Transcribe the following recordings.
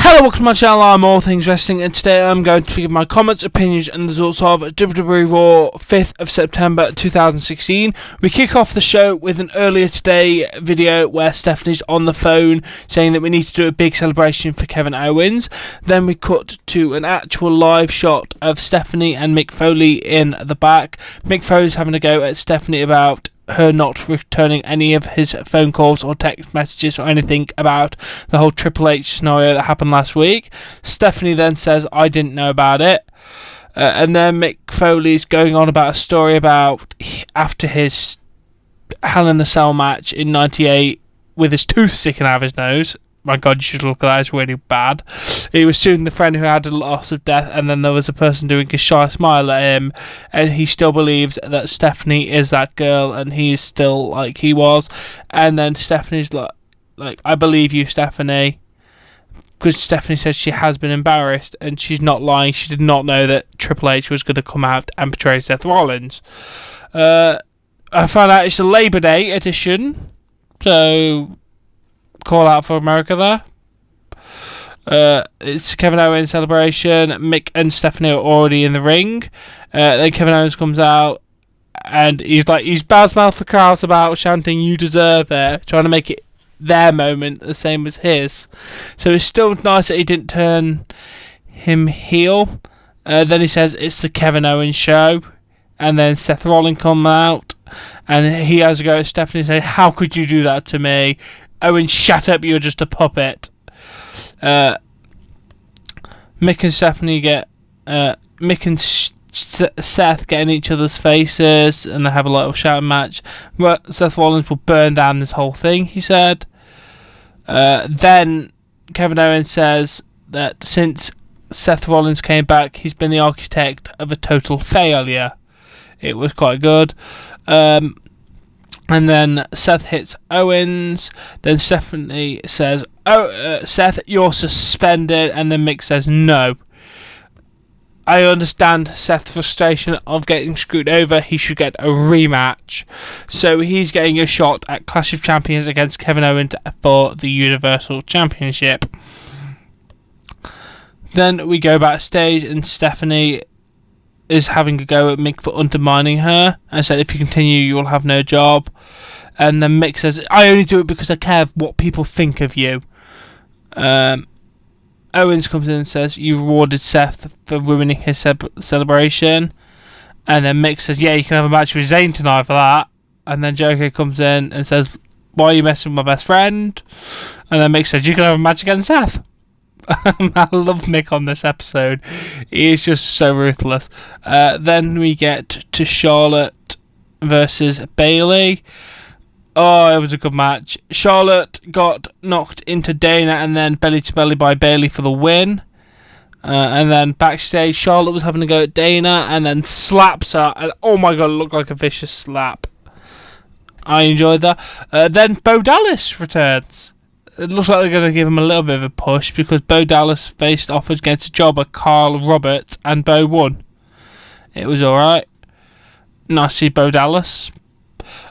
Hello, welcome to my channel. I'm All Things Wrestling, and today I'm going to give my comments, opinions, and the results of WWE Raw 5th of September 2016. We kick off the show with an earlier today video where Stephanie's on the phone saying that we need to do a big celebration for Kevin Owens. Then we cut to an actual live shot of Stephanie and Mick Foley in the back. Mick Foley's having a go at Stephanie about her not returning any of his phone calls or text messages or anything about the whole Triple H scenario that happened last week. Stephanie then says, I didn't know about it. And then Mick Foley's going on about a story about after his Hell in the Cell match in 98 with his tooth sticking out of his nose. My God, you should look at that, it's really bad. He was suing the friend who had a loss of death, and then there was a person doing a shy smile at him, and he still believes that Stephanie is that girl, and he's still like he was. And then Stephanie's like I believe you, Stephanie, because Stephanie says she has been embarrassed, and she's not lying. She did not know that Triple H was going to come out and portray Seth Rollins. I found out it's a Labor Day edition, so call out for America there. It's Kevin Owens celebration. Mick and Stephanie are already in the ring. Then Kevin Owens comes out and he's badmouthed the crowd about chanting "You deserve it," trying to make it their moment the same as his. So it's still nice that he didn't turn him heel. Then he says it's the Kevin Owens show, and then Seth Rollins come out and he has a go at Stephanie saying, "How could you do that to me? Owen, shut up, you're just a puppet." Mick and Stephanie get Mick and Seth get in each other's faces, and they have a little shouting match. But Seth Rollins will burn down this whole thing, he said. Then Kevin Owens says that since Seth Rollins came back, he's been the architect of a total failure. It was quite good. And then Seth hits Owens. Then Stephanie says, Seth, you're suspended. And then Mick says, no. I understand Seth's frustration of getting screwed over. He should get a rematch. So he's getting a shot at Clash of Champions against Kevin Owens for the Universal Championship. Then we go backstage and Stephanie is having a go at Mick for undermining her and said, if you continue, you will have no job. And then Mick says, I only do it because I care what people think of you. Owens comes in and says, you rewarded Seth for ruining his celebration. And then Mick says, yeah, you can have a match with Zayn tonight for that. And then Jericho comes in and says, why are you messing with my best friend? And then Mick says, you can have a match against Seth. I love Mick on this episode. He is just so ruthless. Then we get to Charlotte versus Bayley. Oh, it was a good match. Charlotte got knocked into Dana and then belly to belly by Bayley for the win. And then backstage, Charlotte was having a go at Dana and then slaps her. And oh my God, it looked like a vicious slap. I enjoyed that. Then Bo Dallas returns. It looks like they're going to give him a little bit of a push because Bo Dallas faced off against a jobber, Carl Roberts, and Bo won. It was alright. Nice to see Bo Dallas.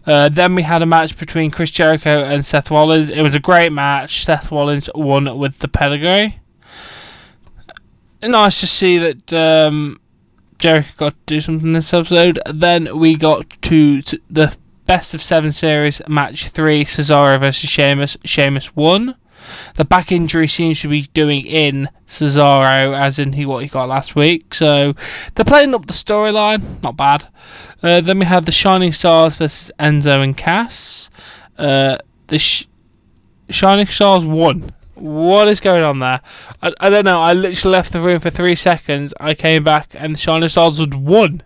Then we had a match between Chris Jericho and Seth Rollins. It was a great match. Seth Rollins won with the pedigree. Nice to see that Jericho got to do something in this episode. Then we got to the Best of 7 series, match 3, Cesaro versus Sheamus. Sheamus won. The back injury seems to be doing in Cesaro, as in what he got last week. So they're playing up the storyline. Not bad. Then we had the Shining Stars versus Enzo and Cass. The Shining Stars won. What is going on there? I don't know. I literally left the room for 3 seconds. I came back and the Shining Stars had won.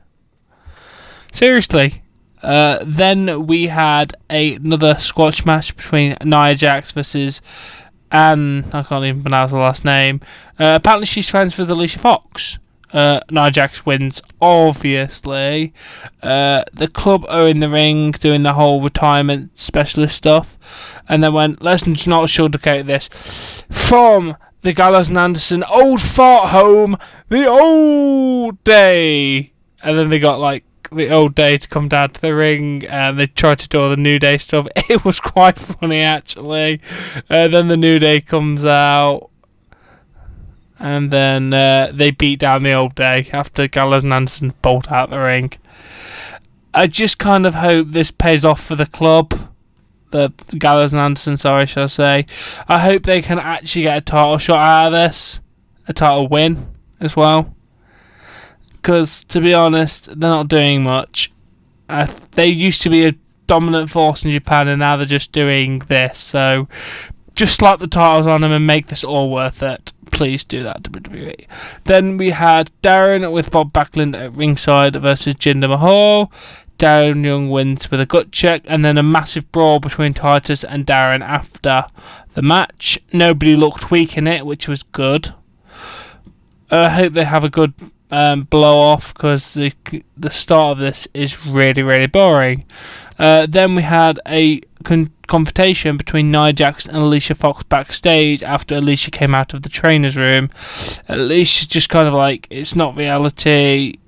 Seriously. Then we had another squash match between Nia Jax versus Anne. I can't even pronounce the last name. Apparently she's friends with Alicia Fox. Nia Jax wins, obviously. The club are in the ring doing the whole retirement specialist stuff. And then went, let's not sugarcoat this. From the Gallows and Anderson old fart home, the old day. And then they got the old day to come down to the ring, and they tried to do all the New Day stuff. It was quite funny, actually. Then the New Day comes out. and then they beat down the old day after Gallows and Anderson bolt out the ring. I just kind of hope this pays off for the club. The Gallows and Anderson, sorry, shall I say. I hope they can actually get a title shot out of this. A title win as well. Because, to be honest, they're not doing much. They used to be a dominant force in Japan, and now they're just doing this. So, just slap the titles on them and make this all worth it. Please do that, WWE. Then we had Darren with Bob Backlund at ringside versus Jinder Mahal. Darren Young wins with a gut check, and then a massive brawl between Titus and Darren after the match. Nobody looked weak in it, which was good. I hope they have a good blow off, because the start of this is really, really boring. Then we had a confrontation between Nia Jax and Alicia Fox backstage after Alicia came out of the trainer's room. Alicia's just kind of like, it's not reality,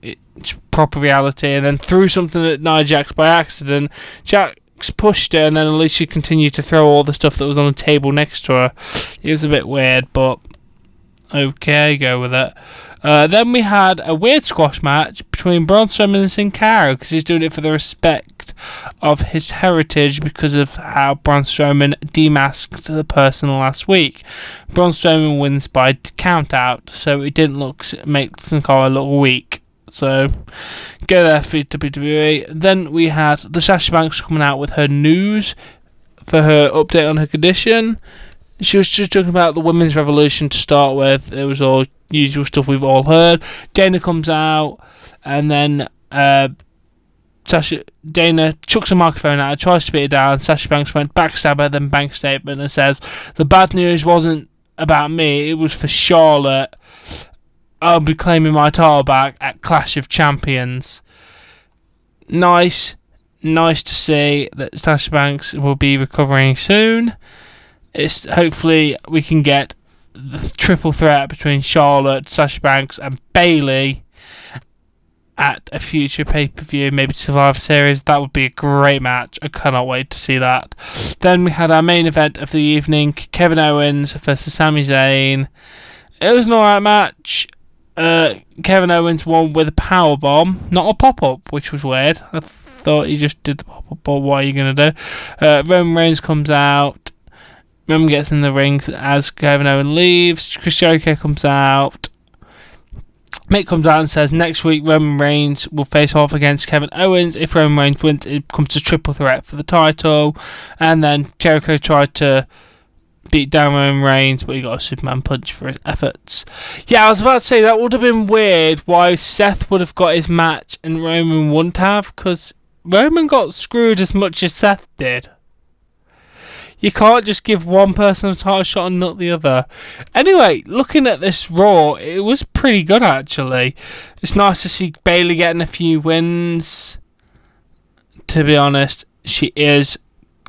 it's proper reality, and then threw something at Nia Jax by accident. Jax pushed her, and then Alicia continued to throw all the stuff that was on the table next to her. It was a bit weird, but okay, go with it. Then we had a weird squash match between Braun Strowman and Sin Cara, because he's doing it for the respect of his heritage because of how Braun Strowman demasked the person last week. Braun Strowman wins by count out, so it didn't make Sin Cara look weak. So, go there for WWE. Then we had the Sasha Banks coming out with her news for her update on her condition. She was just talking about the women's revolution to start with. It was all usual stuff we've all heard. Dana comes out, and then Dana chucks a microphone at her, tries to beat her down. Sasha Banks went backstab her, then bank statement, and says, "The bad news wasn't about me, it was for Charlotte. I'll be claiming my title back at Clash of Champions." Nice to see that Sasha Banks will be recovering soon. Hopefully we can get the triple threat between Charlotte, Sasha Banks and Bayley at a future pay-per-view, maybe Survivor Series. That would be a great match. I cannot wait to see that. Then we had our main event of the evening, Kevin Owens versus Sami Zayn. It was an alright match. Kevin Owens won with a powerbomb, not a pop-up, which was weird. I thought he just did the pop-up, but what are you going to do? Roman Reigns comes out. Roman gets in the ring as Kevin Owens leaves. Chris Jericho comes out. Mick comes out and says next week Roman Reigns will face off against Kevin Owens. If Roman Reigns wins, it comes to triple threat for the title. And then Jericho tried to beat down Roman Reigns, but he got a Superman punch for his efforts. Yeah, I was about to say that would have been weird why Seth would have got his match and Roman wouldn't have, because Roman got screwed as much as Seth did. You can't just give one person a title shot and not the other. Anyway, looking at this Raw, it was pretty good actually. It's nice to see Bayley getting a few wins. To be honest,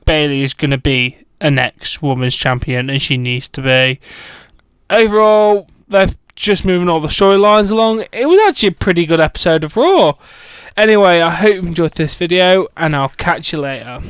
Bayley is going to be a next women's champion, and she needs to be. Overall, they're just moving all the storylines along. It was actually a pretty good episode of Raw. Anyway, I hope you enjoyed this video, and I'll catch you later.